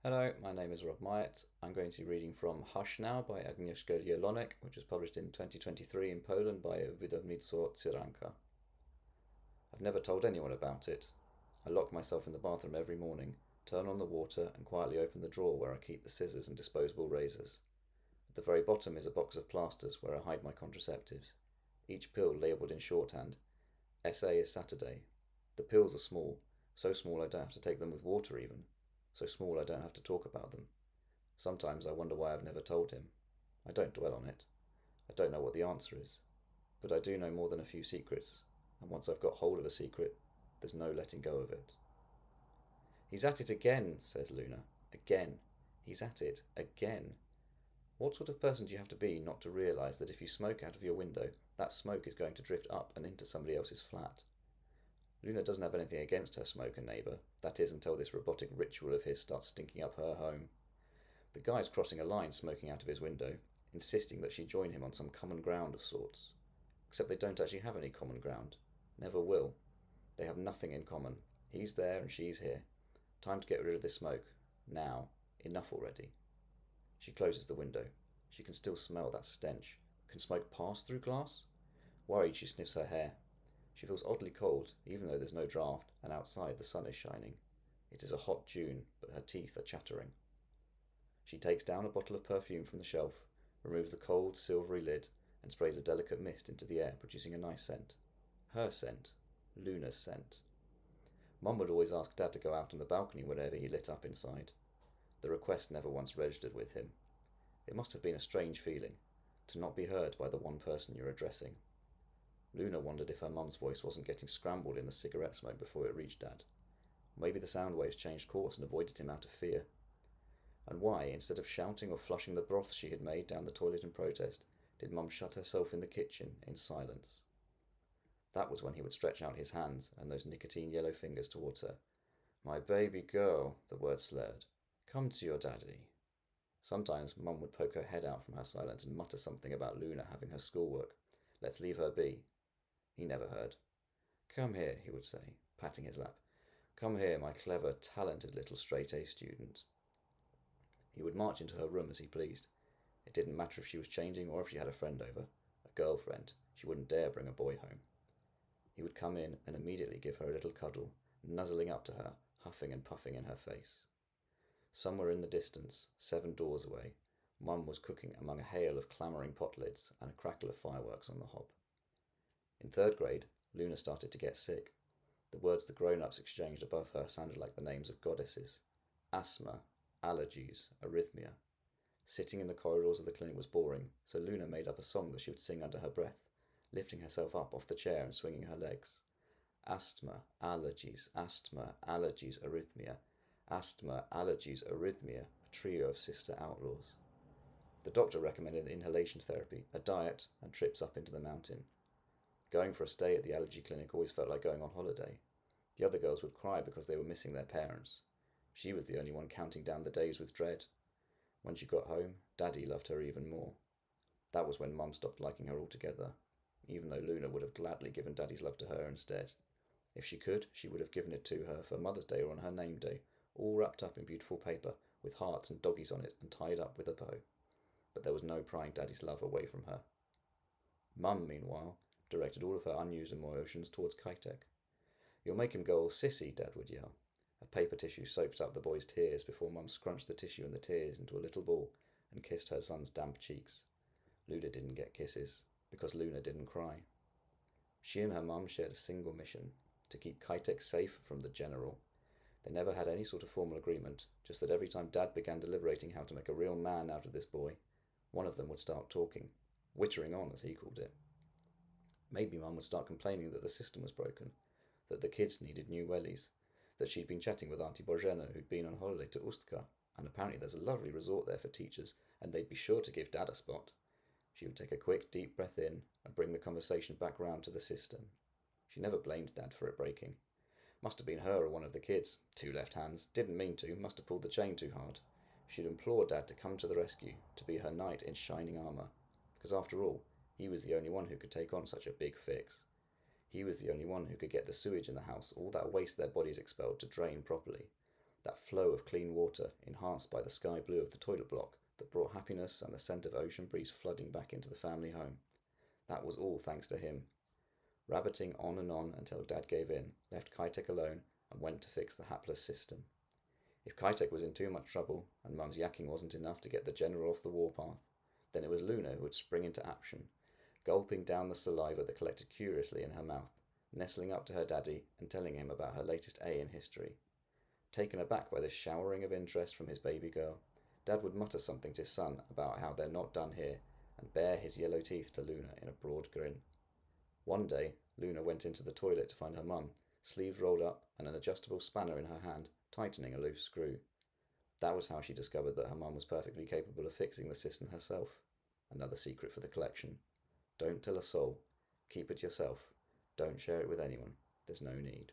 Hello, my name is Rob Myatt. I'm going to be reading from Hush Now by Agnieszka Jelonek, which was published in 2023 in Poland by wydawnictwo Cyranka. I've never told anyone about it. I lock myself in the bathroom every morning, turn on the water, and quietly open the drawer where I keep the scissors and disposable razors. At the very bottom is a box of plasters where I hide my contraceptives, each pill labelled in shorthand. SA is Saturday. The pills are small, so small I don't have to take them with water even. So small I don't have to talk about them. Sometimes I wonder why I've never told him. I don't dwell on it. I don't know what the answer is. But I do know more than a few secrets, and once I've got hold of a secret, there's no letting go of it. He's at it again, says Luna. Again. He's at it again. What sort of person do you have to be not to realise that if you smoke out of your window, that smoke is going to drift up and into somebody else's flat? Luna doesn't have anything against her smoker neighbour, that is until this robotic ritual of his starts stinking up her home. The guy's crossing a line smoking out of his window, insisting that she join him on some common ground of sorts. Except they don't actually have any common ground. Never will. They have nothing in common. He's there and she's here. Time to get rid of this smoke. Now. Enough already. She closes the window. She can still smell that stench. Can smoke pass through glass? Worried, she sniffs her hair. She feels oddly cold, even though there's no draught, and outside the sun is shining. It is a hot June, but her teeth are chattering. She takes down a bottle of perfume from the shelf, removes the cold, silvery lid, and sprays a delicate mist into the air, producing a nice scent. Her scent. Luna's scent. Mum would always ask Dad to go out on the balcony whenever he lit up inside. The request never once registered with him. It must have been a strange feeling, to not be heard by the one person you're addressing. Luna wondered if her mum's voice wasn't getting scrambled in the cigarette smoke before it reached Dad. Maybe the sound waves changed course and avoided him out of fear. And why, instead of shouting or flushing the broth she had made down the toilet in protest, did Mum shut herself in the kitchen in silence? That was when he would stretch out his hands and those nicotine-yellow fingers towards her. "My baby girl," the words slurred. "Come to your daddy." Sometimes Mum would poke her head out from her silence and mutter something about Luna having her schoolwork. Let's leave her be. He never heard. "Come here," he would say, patting his lap. "Come here, my clever, talented little straight-A student." He would march into her room as he pleased. It didn't matter if she was changing or if she had a friend over. A girlfriend. She wouldn't dare bring a boy home. He would come in and immediately give her a little cuddle, nuzzling up to her, huffing and puffing in her face. Somewhere in the distance, 7 doors away, Mum was cooking among a hail of clamouring pot lids and a crackle of fireworks on the hob. In 3rd grade, Luna started to get sick. The words the grown-ups exchanged above her sounded like the names of goddesses. Asthma, allergies, arrhythmia. Sitting in the corridors of the clinic was boring, so Luna made up a song that she would sing under her breath, lifting herself up off the chair and swinging her legs. Asthma, allergies, arrhythmia. Asthma, allergies, arrhythmia, a trio of sister outlaws. The doctor recommended inhalation therapy, a diet, and trips up into the mountain. Going for a stay at the allergy clinic always felt like going on holiday. The other girls would cry because they were missing their parents. She was the only one counting down the days with dread. When she got home, Daddy loved her even more. That was when Mum stopped liking her altogether, even though Luna would have gladly given Daddy's love to her instead. If she could, she would have given it to her for Mother's Day or on her name day, all wrapped up in beautiful paper, with hearts and doggies on it and tied up with a bow. But there was no prying Daddy's love away from her. Mum, meanwhile, directed all of her unused emotions towards Kitek. "You'll make him go all sissy," Dad would yell. A paper tissue soaked up the boy's tears before Mum scrunched the tissue and the tears into a little ball and kissed her son's damp cheeks. Luna didn't get kisses, because Luna didn't cry. She and her mum shared a single mission, to keep Kitek safe from the General. They never had any sort of formal agreement, just that every time Dad began deliberating how to make a real man out of this boy, one of them would start talking, wittering on as he called it. Maybe Mum would start complaining that the system was broken, that the kids needed new wellies, that she'd been chatting with Auntie Bożena who'd been on holiday to Ustka, and apparently there's a lovely resort there for teachers, and they'd be sure to give Dad a spot. She would take a quick, deep breath in and bring the conversation back round to the system. She never blamed Dad for it breaking. Must have been her or one of the kids. 2 left hands. Didn't mean to. Must have pulled the chain too hard. She'd implore Dad to come to the rescue, to be her knight in shining armour, because after all, he was the only one who could take on such a big fix. He was the only one who could get the sewage in the house, all that waste their bodies expelled, to drain properly. that flow of clean water enhanced by the sky blue of the toilet block that brought happiness and the scent of ocean breeze flooding back into the family home. That was all thanks to him. Rabbiting on until Dad gave in, left Kajtek alone, and went to fix the hapless system. If Kajtek was in too much trouble, and Mum's yakking wasn't enough to get the general off the warpath, then it was Luna who would spring into action, gulping down the saliva that collected curiously in her mouth, nestling up to her daddy and telling him about her latest A in history. Taken aback by this showering of interest from his baby girl, Dad would mutter something to his son about how they're not done here, and bare his yellow teeth to Luna in a broad grin. One day, Luna went into the toilet to find her mum, sleeves rolled up and an adjustable spanner in her hand, tightening a loose screw. That was how she discovered that her mum was perfectly capable of fixing the system herself. Another secret for the collection. Don't tell a soul. Keep it yourself. Don't share it with anyone. There's no need.